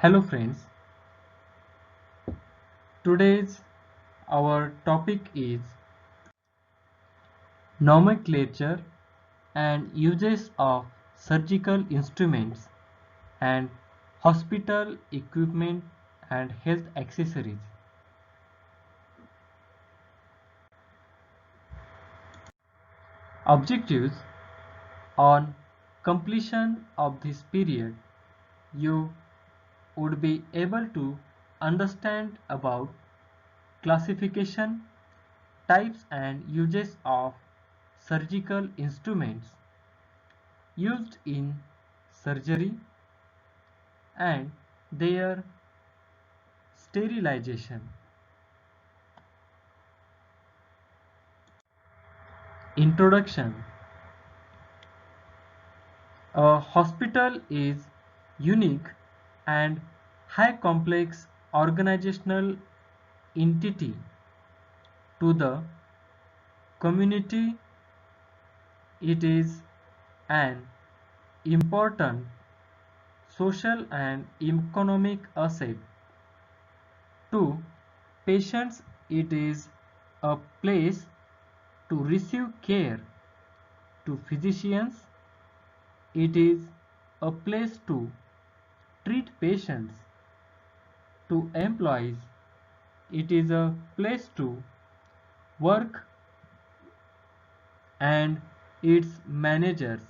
Hello friends, today's our topic is nomenclature and uses of surgical instruments and hospital equipment and health accessories. Objectives: on completion of this period, you would be able to understand about classification, types and uses of surgical instruments used in surgery and their sterilization. Introduction: a hospital is unique and high complex organizational entity to the community. It is an important social and economic asset to patients. It is a place to receive care. To physicians, it is a place to treat patients. To employees, it is a place to work, and its managers.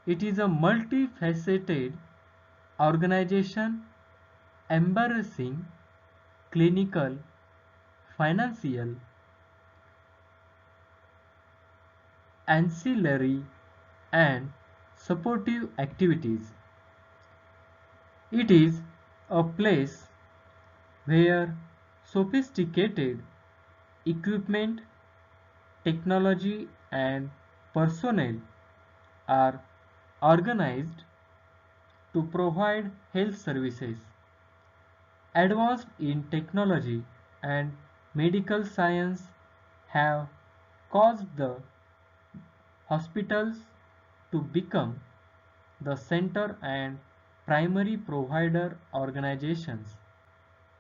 It is a multifaceted organization embracing clinical, financial, ancillary, and supportive activities. It is a place where sophisticated equipment, technology, and personnel are organized to provide health services. Advanced in technology and medical science have caused the hospitals to become the center and primary provider organizations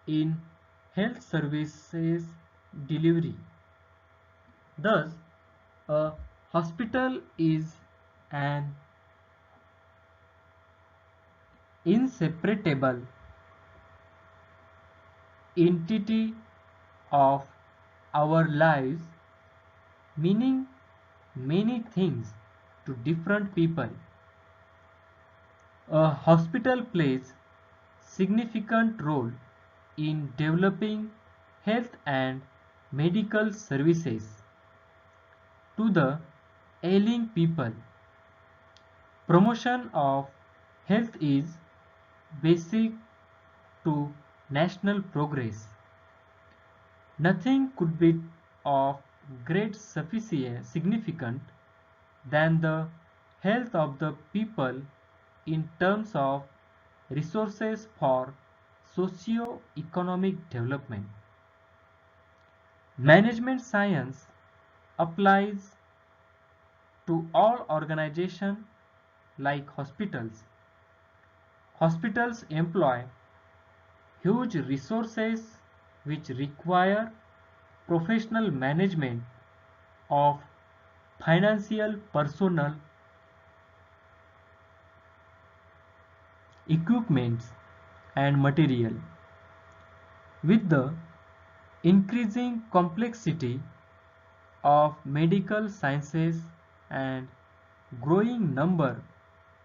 in health services delivery. Thus, a hospital is an inseparable entity of our lives, meaning many things to different people. A hospital plays significant role in developing health and medical services to the ailing people. Promotion of health is basic to national progress. Nothing could be of great significance than the health of the people in terms of resources for socio-economic development. Management science applies to all organizations like hospitals. Hospitals employ huge resources which require professional management of financial, personnel, equipments, and material. With the increasing complexity of medical sciences and growing number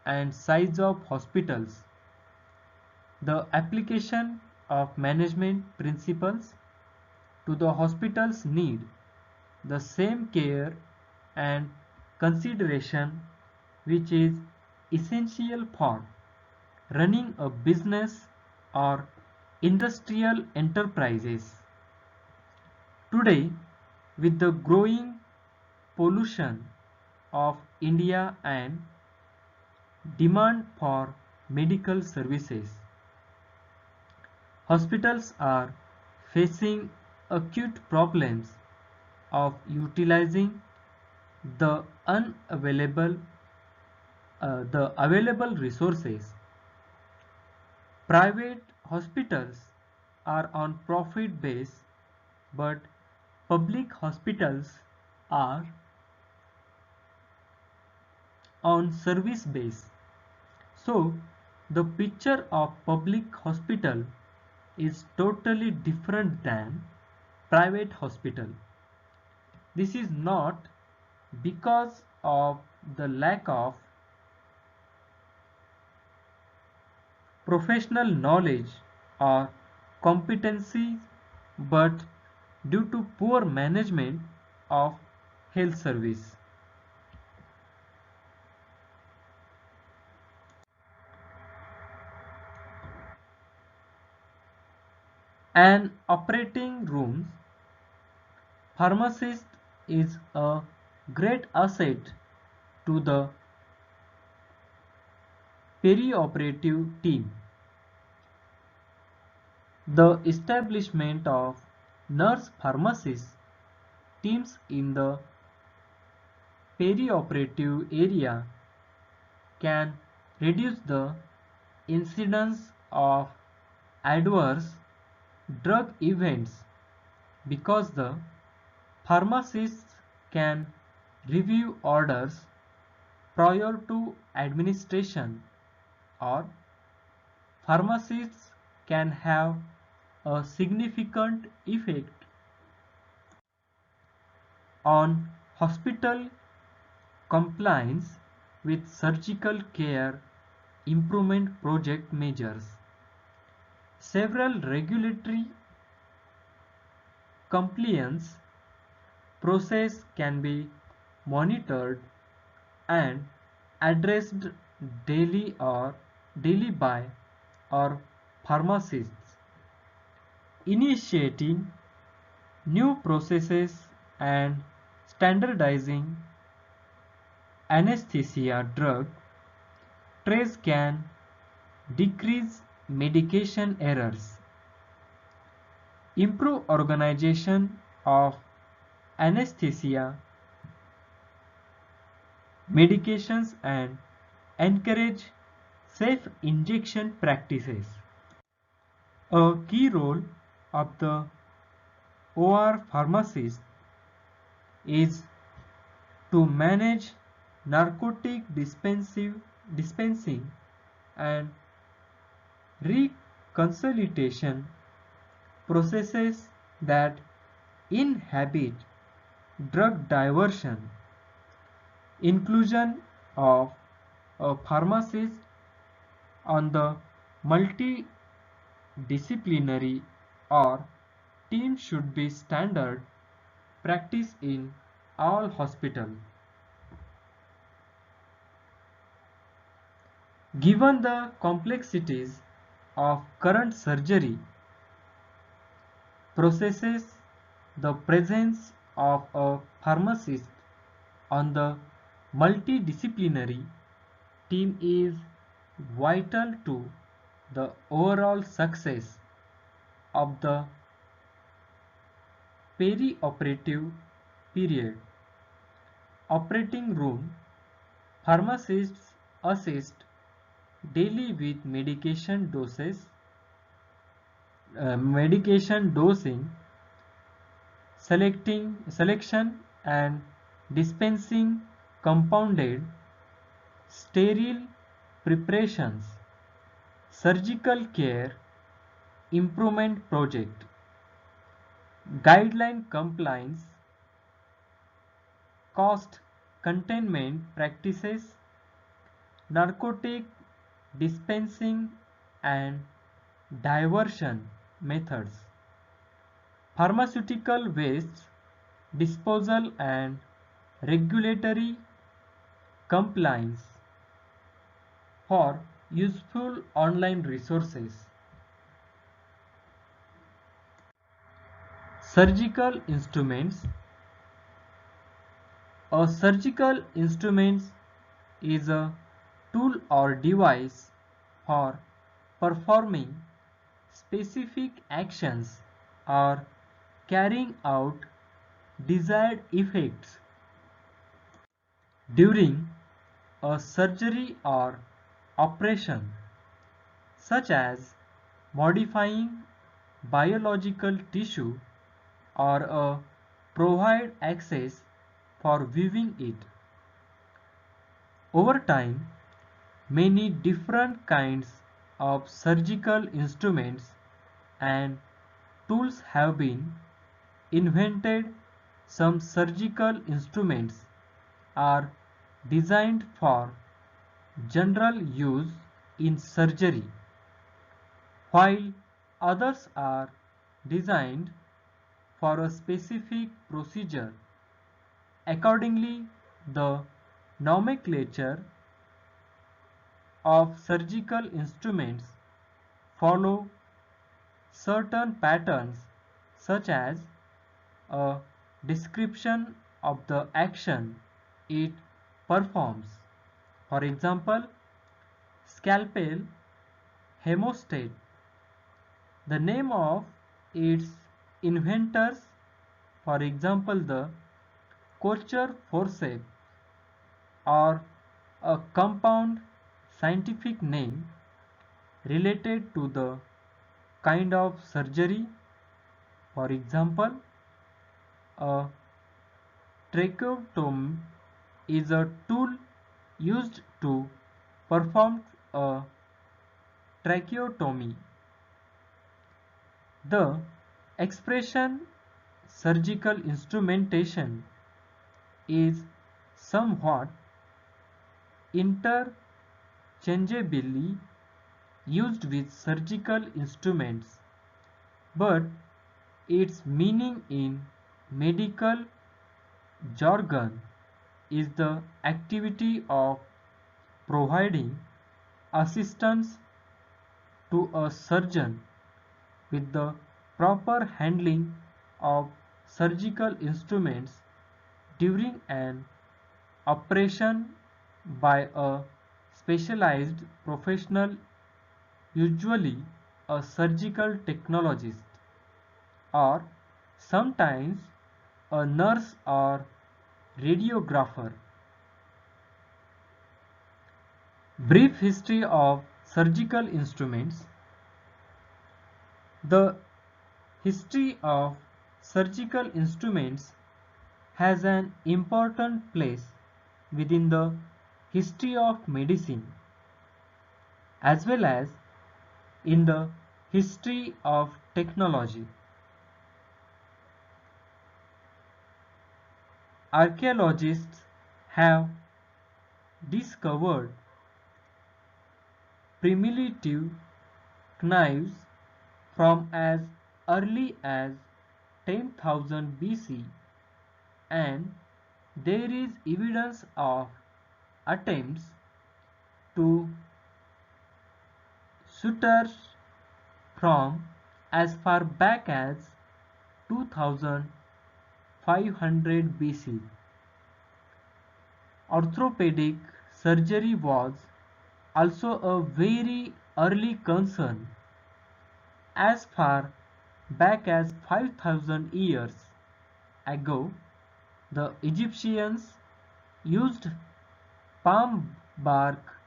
and size of hospitals, the application of management principles to the hospitals need the same care and consideration which is essential for running a business or industrial enterprises. Today, with the growing pollution of India and demand for medical services, hospitals are facing acute problems of utilizing the unavailable the available resources. Private hospitals are on profit base, but public hospitals are on service base. So the picture of public hospital is totally different than private hospital. This is not because of the lack of professional knowledge or competency, but due to poor management of health service. An operating room pharmacist is a great asset to the perioperative team. The establishment of nurse pharmacist teams in the perioperative area can reduce the incidence of adverse drug events because the pharmacists can review orders prior to administration, or pharmacists can have a significant effect on hospital compliance with surgical care improvement project measures. Several regulatory compliance process can be monitored and addressed daily by our pharmacists, initiating new processes and standardizing anesthesia drug trace can decrease medication errors, improve organization of anesthesia medications, and encourage safe injection practices. A key role of the OR pharmacist is to manage narcotic dispensing and reconciliation processes that inhibit drug diversion. Inclusion of a pharmacist on the multidisciplinary or team should be standard practice in all hospitals. Given the complexities of current surgery processes, the presence of a pharmacist on the multidisciplinary team is vital to the overall success of the perioperative period. Operating room pharmacists assist daily with medication dosing, selection and dispensing compounded sterile preparations, surgical care improvement project, guideline compliance, cost containment practices, narcotic dispensing and diversion methods, pharmaceutical waste disposal and regulatory compliance. For useful online resources, surgical instruments. A surgical instrument is a tool or device for performing specific actions or carrying out desired effects during a surgery or operation, such as modifying biological tissue or provide access for viewing it. Over time, many different kinds of surgical instruments and tools have been invented. Some surgical instruments are designed for general use in surgery, while others are designed for a specific procedure. Accordingly, the nomenclature of surgical instruments follow certain patterns, such as a description of the action it performs. For example, scalpel, hemostat. The name of its inventors, for example the Kocher forceps, or a compound scientific name related to the kind of surgery. For example, a tracheotomy is a tool used to perform a tracheotomy. The expression surgical instrumentation is somewhat interchangeably used with surgical instruments, but its meaning in medical jargon is the activity of providing assistance to a surgeon with the proper handling of surgical instruments during an operation by a specialized professional, usually a surgical technologist, or sometimes a nurse or radiographer. Brief history of surgical instruments. The history of surgical instruments has an important place within the history of medicine, as well as in the history of technology. Archaeologists have discovered primitive knives from as early as 10,000 BC, and there is evidence of attempts to sutures from as far back as 2500 BC. Orthopedic surgery was also a very early concern. As far back as 5000 years ago, the Egyptians used palm bark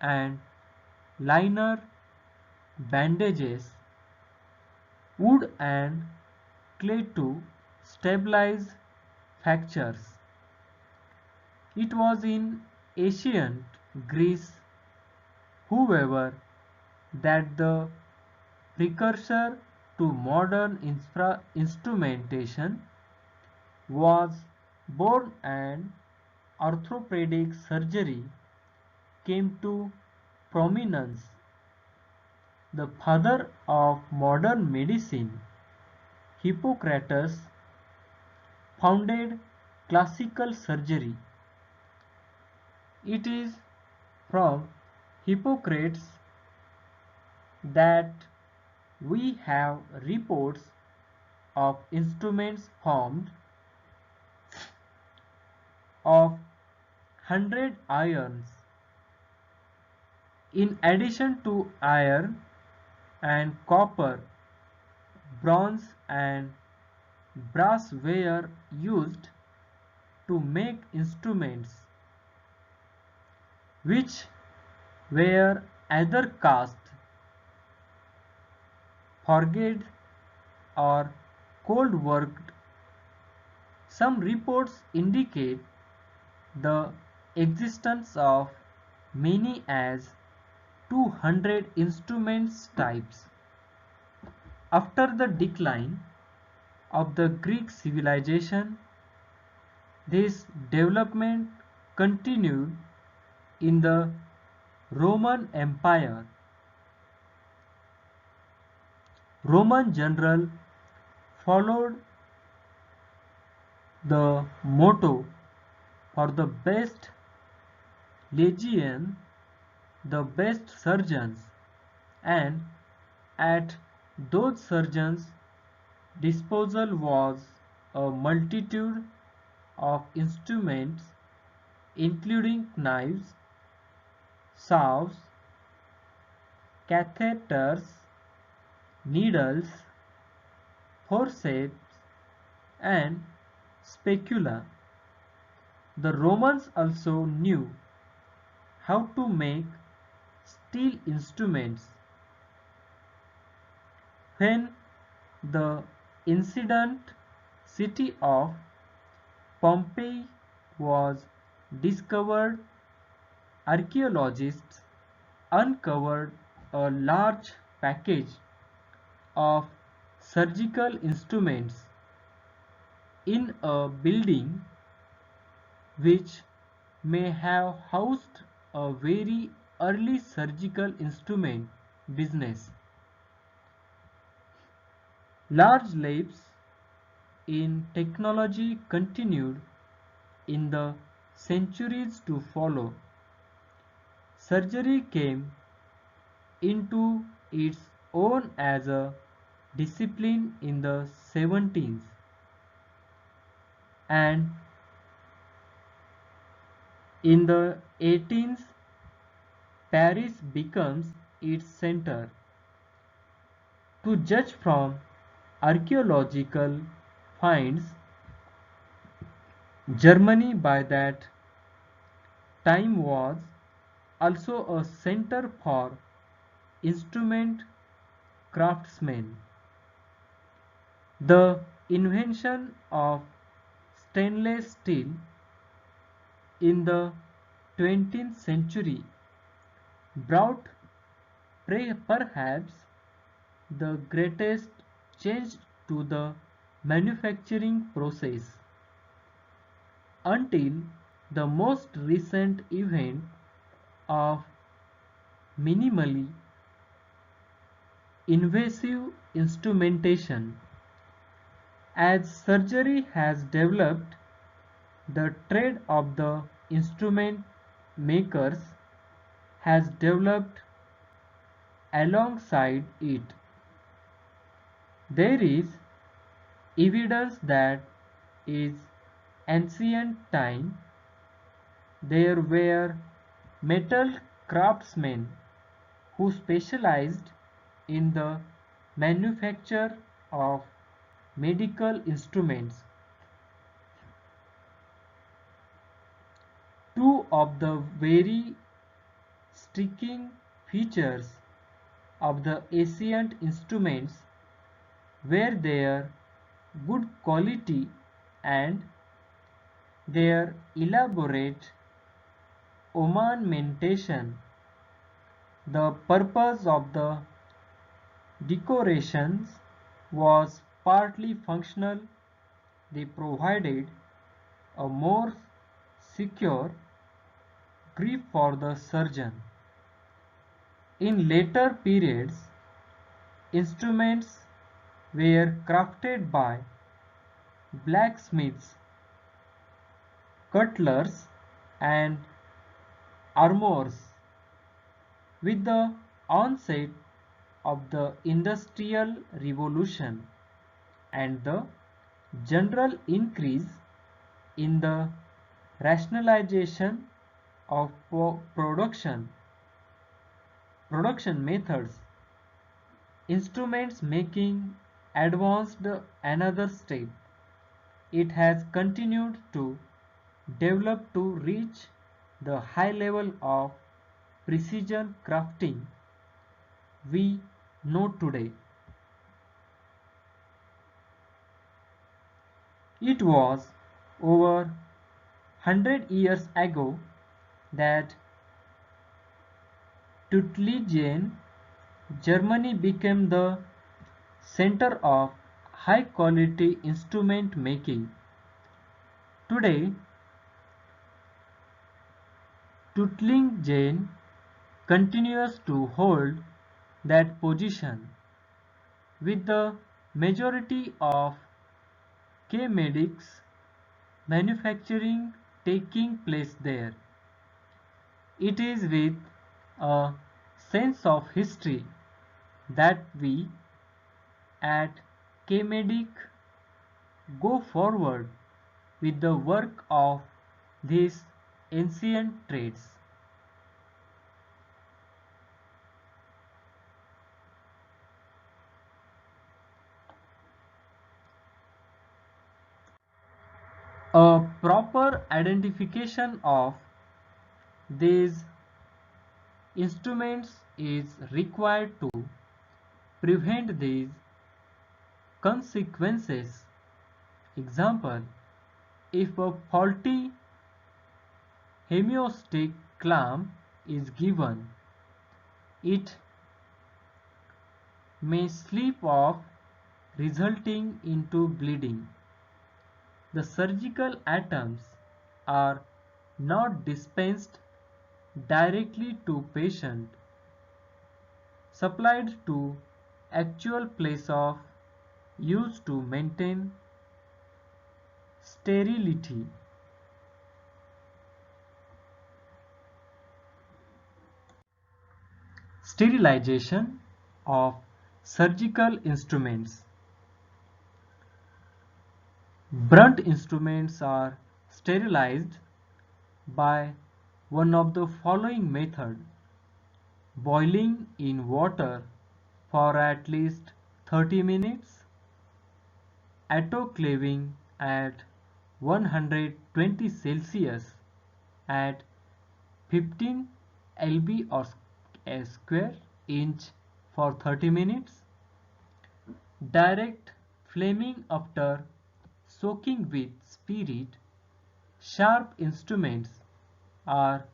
and liner bandages, wood and clay to stabilize fractures. It was in ancient Greece, however, that the precursor to modern instrumentation was born, and orthopedic surgery came to prominence. The father of modern medicine, Hippocrates, founded classical surgery. It is from Hippocrates that we have reports of instruments formed of 100 irons. In addition to iron and copper, bronze and brass were used to make instruments, which were either cast forged or cold worked. Some reports indicate the existence of many as 200 instruments types. After the decline of the Greek civilization, this development continued in the Roman Empire. Roman general followed the motto for the best legion, the best surgeons, and at those surgeons' disposal was a multitude of instruments including knives, saws, catheters, needles, forceps, and specula. The Romans also knew how to make steel instruments. When the ancient city of Pompeii was discovered, archaeologists uncovered a large package of surgical instruments in a building which may have housed a very early surgical instrument business. Large leaps in technology continued in the centuries to follow. Surgery came into its own as a discipline in the 17th and in the 18th Paris becomes its center. To judge from archaeological finds, Germany by that time was also a center for instrument craftsmen. The invention of stainless steel in the 20th century brought perhaps the greatest change to the manufacturing process. Until the most recent event of minimally invasive instrumentation. As surgery has developed, the trade of the instrument makers has developed alongside it. There is evidence that in ancient time there were metal craftsmen who specialized in the manufacture of medical instruments. Two of the very striking features of the ancient instruments were their good quality and their elaborate ornamentation. The purpose of the decorations was partly functional. They provided a more secure grip for the surgeon. In later periods, instruments were crafted by blacksmiths, cutlers, and armorers. With the onset of the Industrial Revolution and the general increase in the rationalization of production methods, instruments making advanced another step. It has continued to develop to reach the high level of precision crafting we know today. It was over 100 years ago that Tuttlingen, Germany became the center of high-quality instrument making. Today, Tuttlingen continues to hold that position, with the majority of K-Medic's manufacturing taking place there. It is with a sense of history that we at K-Medic go forward with the work of these ancient trades. A proper identification of these instruments is required to prevent these consequences. Example, if a faulty hemiostic clamp is given, it may slip off, resulting into bleeding. The surgical items are not dispensed directly to patient, supplied to actual place of use to maintain sterility. Sterilization of surgical instruments. Blunt instruments are sterilized by one of the following method: boiling in water for at least 30 minutes, autoclaving at 120 Celsius at 15 lb or a square inch for 30 minutes, direct flaming after soaking with spirit. Sharp instruments are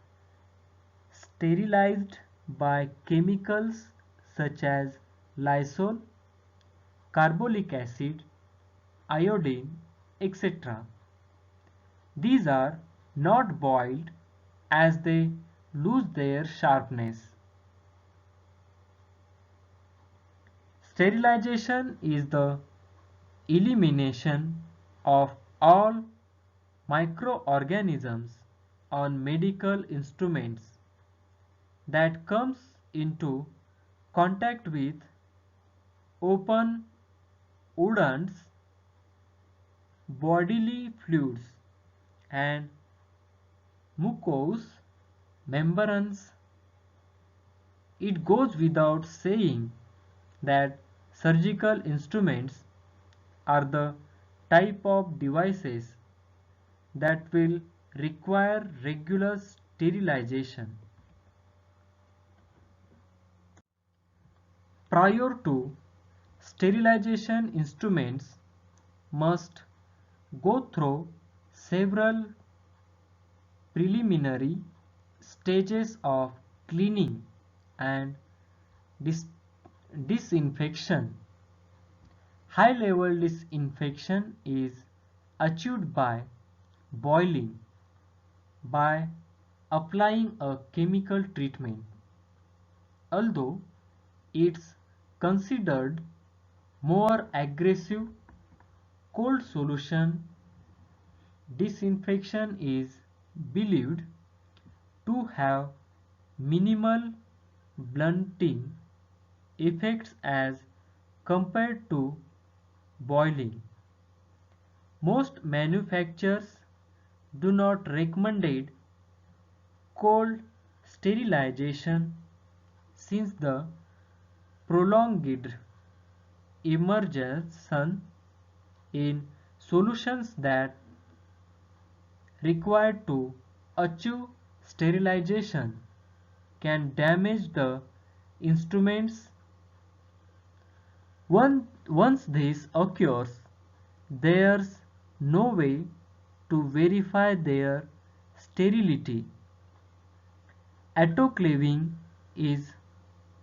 sterilized by chemicals such as Lysol, carbolic acid, iodine, etc. These are not boiled as they lose their sharpness. Sterilization is the elimination of all microorganisms on medical instruments that comes into contact with open wounds, bodily fluids, and mucous membranes. It goes without saying that surgical instruments are the type of devices that will require regular sterilization. Prior to sterilization, instruments must go through several preliminary stages of cleaning and dis disinfection. High-level disinfection is achieved by boiling, by applying a chemical treatment. Although it's considered more aggressive, cold solution disinfection is believed to have minimal blunting effects as compared to boiling. Most manufacturers do not recommend cold sterilization since the prolonged immersion in solutions that required to achieve sterilization can damage the instruments. Once this occurs, there's no way to verify their sterility. Autoclaving is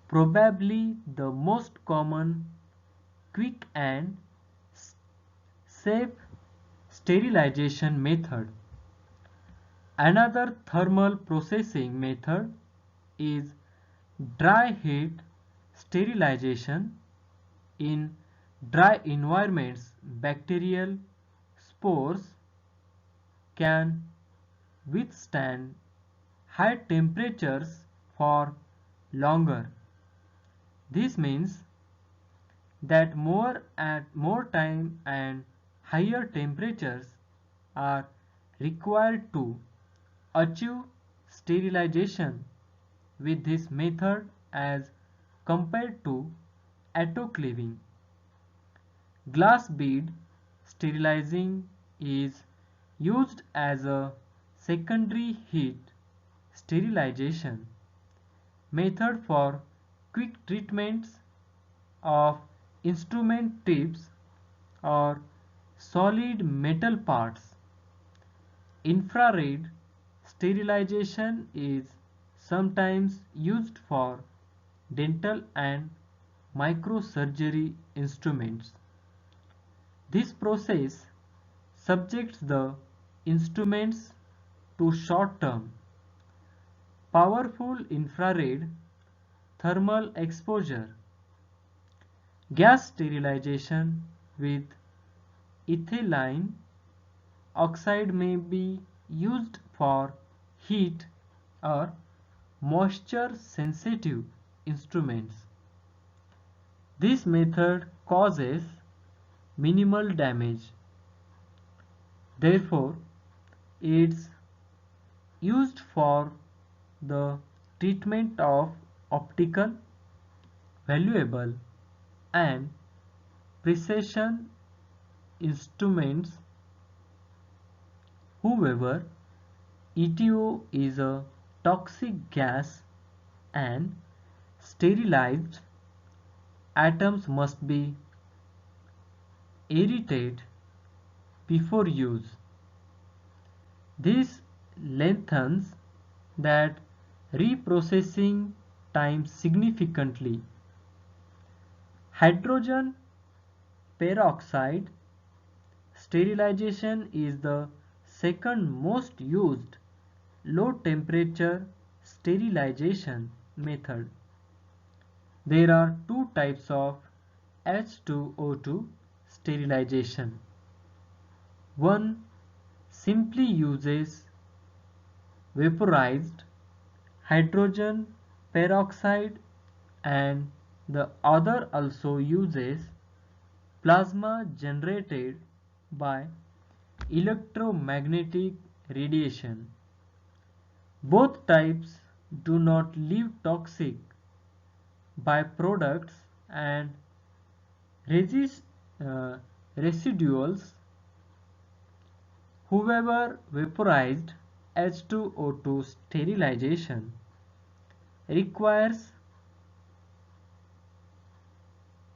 probably the most common, quick and safe sterilization method. Another thermal processing method is dry heat sterilization. In dry environments, bacterial spores can withstand high temperatures for longer. This means that more time and higher temperatures are required to achieve sterilization with this method as compared to autoclaving. Glass bead sterilizing is used as a secondary heat sterilization method for quick treatments of instrument tips or solid metal parts. Infrared sterilization is sometimes used for dental and microsurgery instruments. This process subjects the instruments to short-term, powerful infrared thermal exposure. Gas sterilization with ethylene oxide may be used for heat or moisture sensitive instruments. This method causes minimal damage. Therefore, it's used for the treatment of optical, valuable, and precision instruments. However, ETO is a toxic gas and sterilized atoms must be aerated before use. This lengthens that reprocessing time significantly. Hydrogen peroxide sterilization is the second most used low temperature sterilization method. There are two types of H2O2 sterilization. One simply uses vaporized hydrogen peroxide and the other also uses plasma generated by electromagnetic radiation. Both types do not leave toxic byproducts and resis- uh, residuals. However, vaporized H2O2 sterilization requires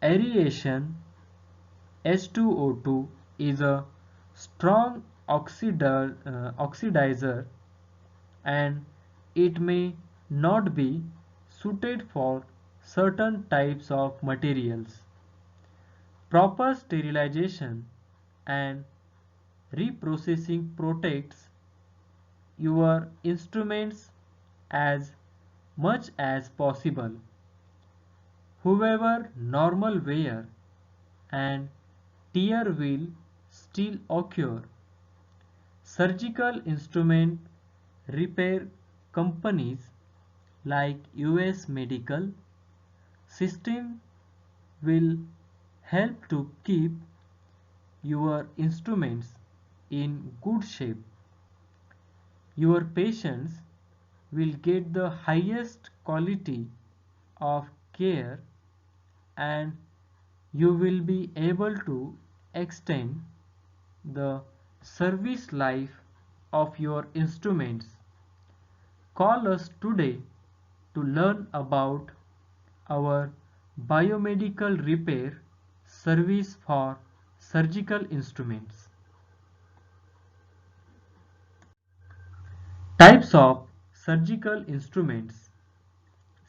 aeration. H2O2 is a strong oxidizer and it may not be suited for certain types of materials. Proper sterilization and reprocessing protects your instruments as much as possible. However, normal wear and tear will still occur. Surgical instrument repair companies like US Medical System will help to keep your instruments in good shape. Your patients will get the highest quality of care and you will be able to extend the service life of your instruments. Call us today to learn about our biomedical repair service for surgical instruments. of surgical instruments.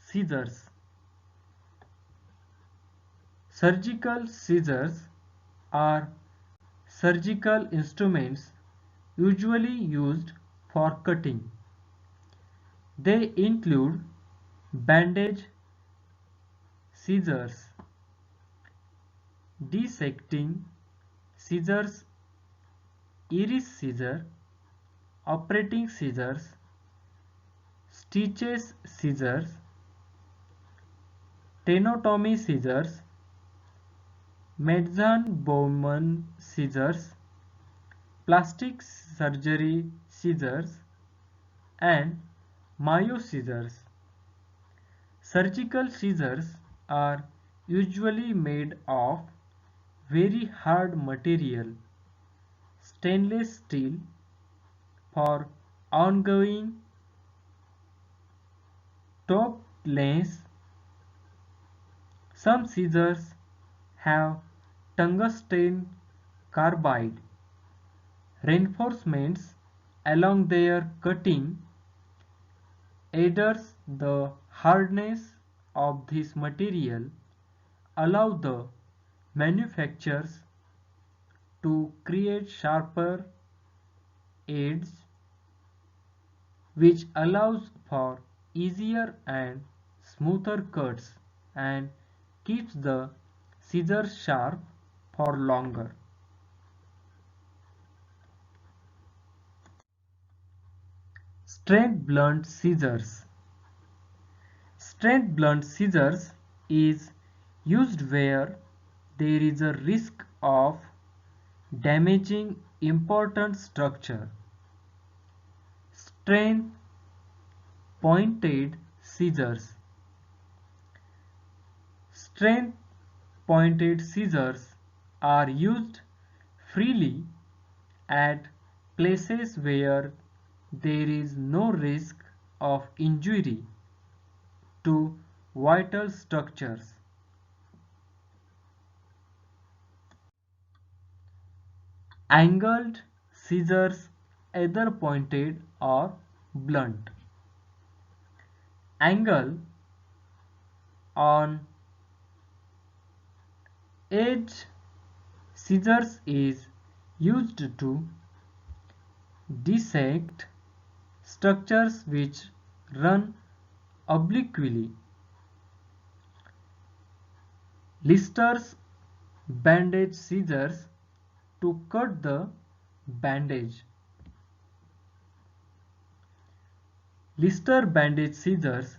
Scissors. Surgical scissors are surgical instruments usually used for cutting. They include bandage scissors, dissecting scissors, iris scissors, operating scissors, stitches scissors, tenotomy scissors, Medson-Bowman scissors, plastic surgery scissors, and Mayo scissors. Surgical scissors are usually made of very hard material, stainless steel, for ongoing top lengths. Some scissors have tungsten carbide reinforcements along their cutting edges. The hardness of this material allow the manufacturers to create sharper edges, which allows for easier and smoother cuts and keeps the scissors sharp for longer. Straight blunt scissors. Straight blunt scissors is used where there is a risk of damaging important structure. Straight pointed scissors. Straight pointed scissors are used freely at places where there is no risk of injury to vital structures. Angled scissors, either pointed or blunt. Angle on edge scissors is used to dissect structures which run obliquely. Lister's bandage scissors to cut the bandage. Lister bandage scissors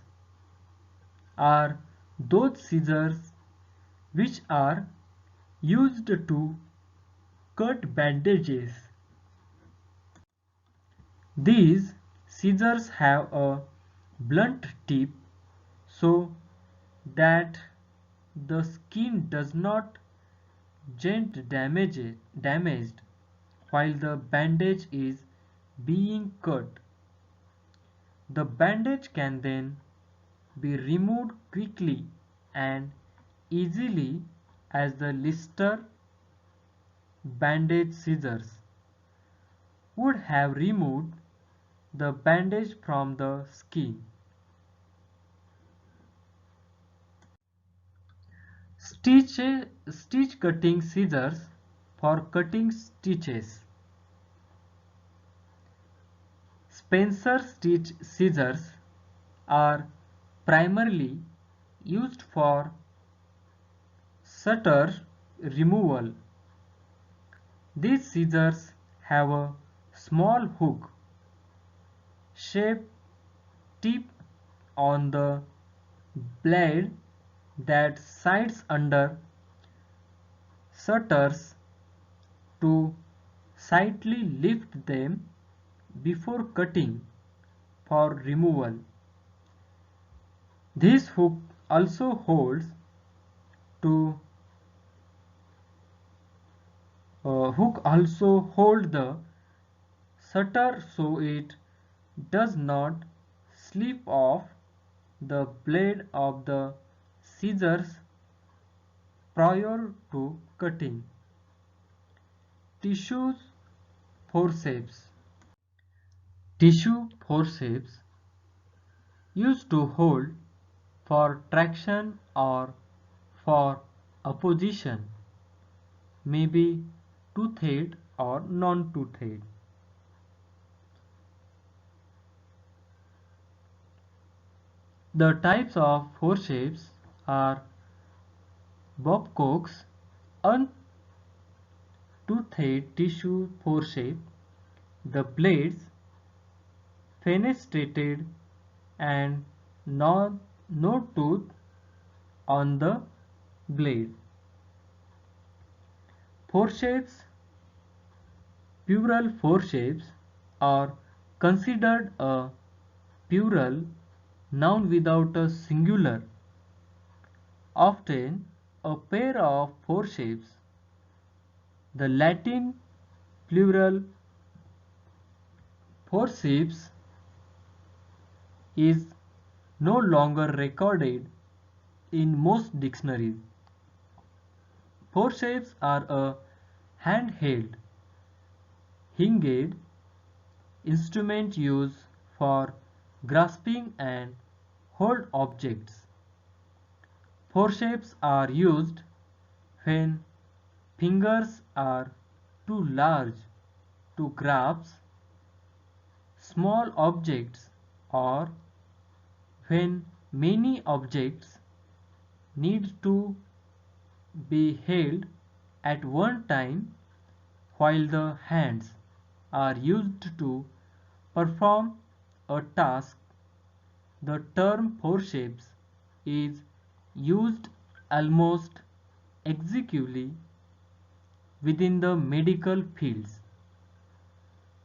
are those scissors which are used to cut bandages. These scissors have a blunt tip so that the skin does not get damaged while the bandage is being cut. The bandage can then be removed quickly and easily as the Lister bandage scissors would have removed the bandage from the skin. Stitch cutting scissors for cutting stitches. Spencer stitch scissors are primarily used for suture removal. These scissors have a small hook shaped tip on the blade that slides under sutures to slightly lift them before cutting for removal. This hook also holds to hold the suture so it does not slip off the blade of the scissors prior to cutting. Tissues forceps. Tissue forceps used to hold for traction or for opposition may be toothed or non-toothed. The types of forceps are Babcock's untoothed tissue forceps, the blades fenestrated and no tooth on the blade. Forceps, plural forceps, are considered a plural noun without a singular. Often a pair of forceps, the Latin plural forceps, is no longer recorded in most dictionaries. Forceps are a handheld, hinged instrument used for grasping and hold objects. Forceps are used when fingers are too large to grasp small objects or when many objects need to be held at one time while the hands are used to perform a task. The term forceps is used almost exclusively within the medical fields.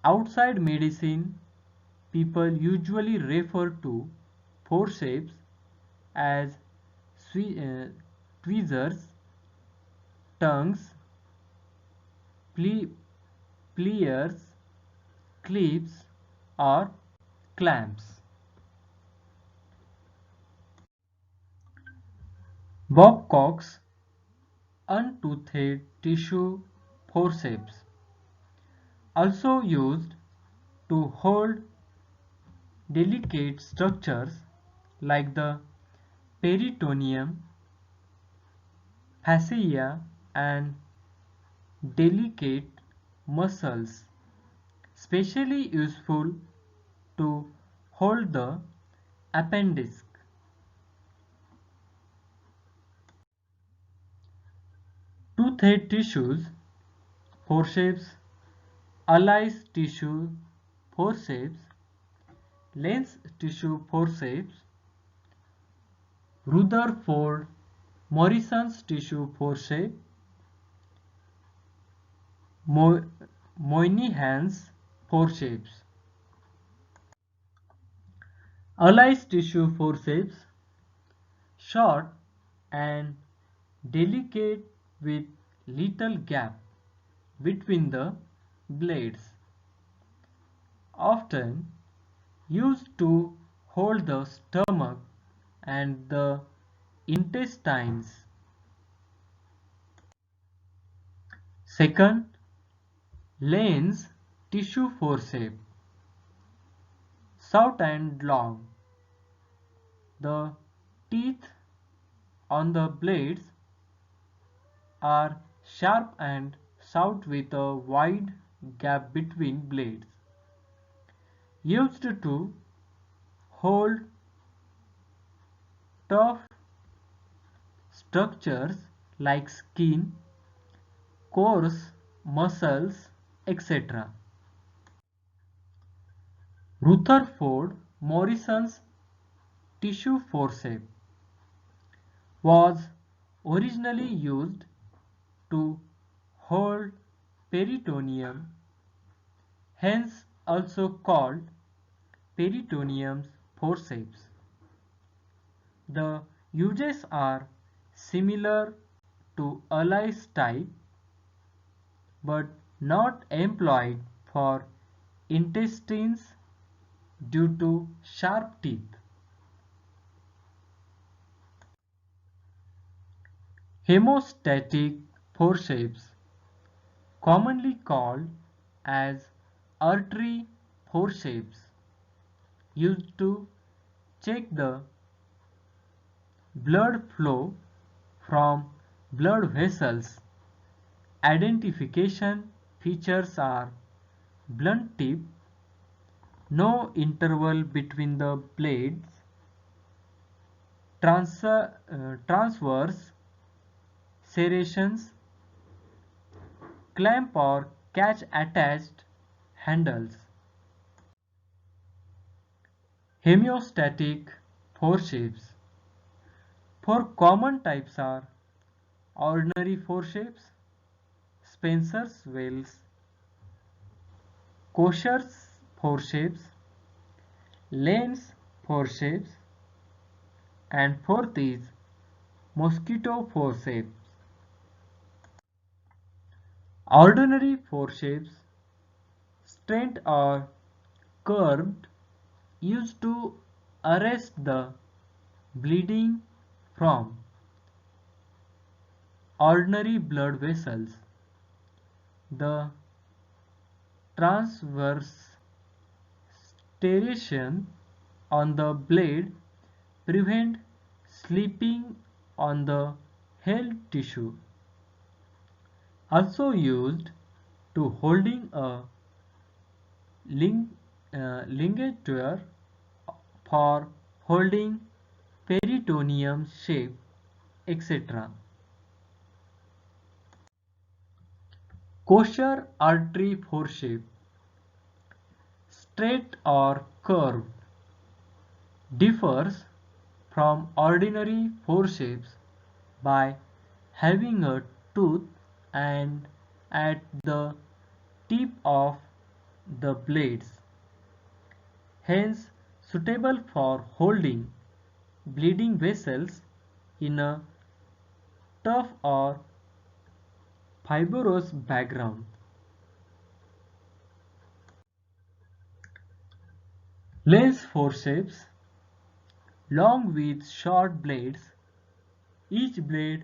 Outside medicine, people usually refer to forceps as tweezers, tongues, pliers, clips, or clamps. Bob Cox untoothed tissue forceps, also used to hold delicate structures like the peritoneum, fascia, and delicate muscles, specially useful to hold the appendix. Toothed tissues, forceps, Allis tissue forceps, Lenz tissue forceps, Rutherford Morrison's tissue forceps, Moynihan's forceps. Allis tissue forceps, short and delicate with little gap between the blades, often used to hold the stomach and the intestines. Second, Lenz tissue forceps, short and long. The teeth on the blades are sharp and short with a wide gap between blades, used to hold tough structures like skin, coarse muscles, etc. Rutherford Morrison's tissue forceps was originally used to hold peritoneum, hence also called peritoneum forceps. The uses are similar to Allis type but not employed for intestines due to sharp teeth. Hemostatic forceps, commonly called as artery forceps used to check the blood flow from blood vessels. Identification features are blunt tip, no interval between the blades, transverse serrations, clamp or catch attached handles. Homeostatic forceps. Four common types are ordinary forceps, Spencer's Wells, Kosher's forceps, Lane's forceps, and fourth is mosquito forceps. Ordinary forceps, straight or curved, used to arrest the bleeding from ordinary blood vessels. The transverse striation on the blade prevent slipping on the held tissue. Also used to holding a ligature for holding peritoneum shape, etc. Kosher artery forceps, straight or curved, differs from ordinary forceps by having a tooth and at the tip of the blades, hence suitable for holding bleeding vessels in a tough or fibrous background. Lens forceps, long with short blades, each blade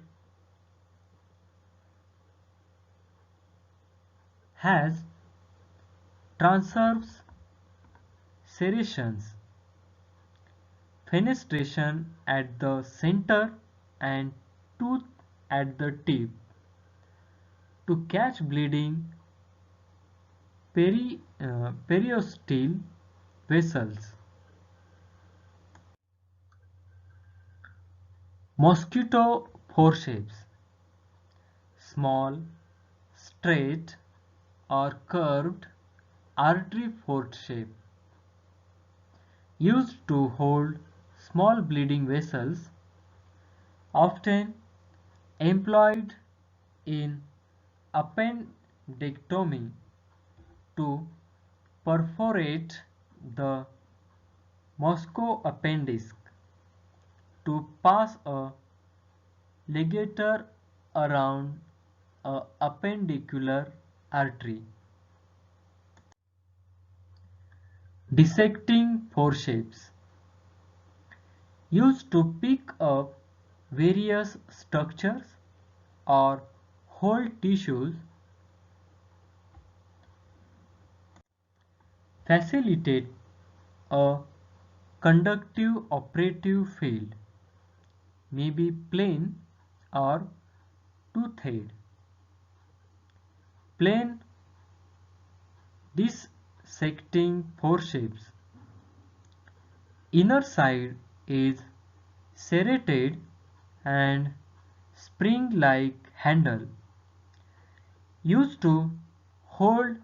has transverse serrations, fenestration at the center and tooth at the tip to catch bleeding periosteal vessels. Mosquito forceps, small, straight or curved artery forceps used to hold small bleeding vessels, often employed in appendectomy to perforate the Moscow appendix to pass a ligature around a appendicular artery. Dissecting forceps, used to pick up various structures or whole tissues, facilitate a conductive operative field, may be plain or toothed. Plain dissecting forceps, inner side is serrated and spring-like handle, used to hold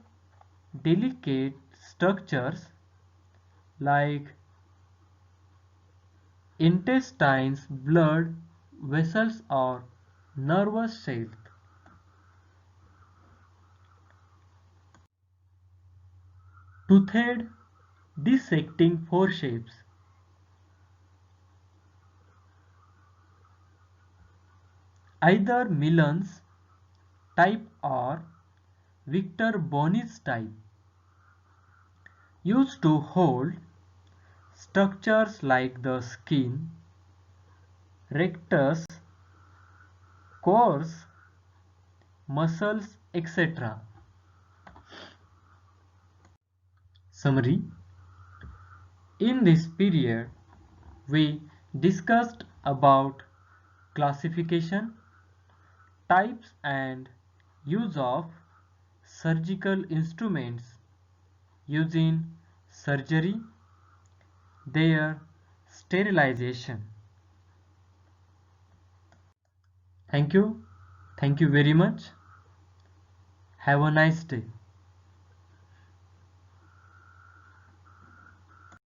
delicate structures like intestines, blood vessels or nervous cells. Toothed dissecting forceps, either Milne's type or Victor Bonit's type, used to hold structures like the skin, rectus, coarse, muscles, etc. Summary. In this period, we discussed about classification, types and use of surgical instruments used in surgery, their sterilization. Thank you. Thank you very much. Have a nice day.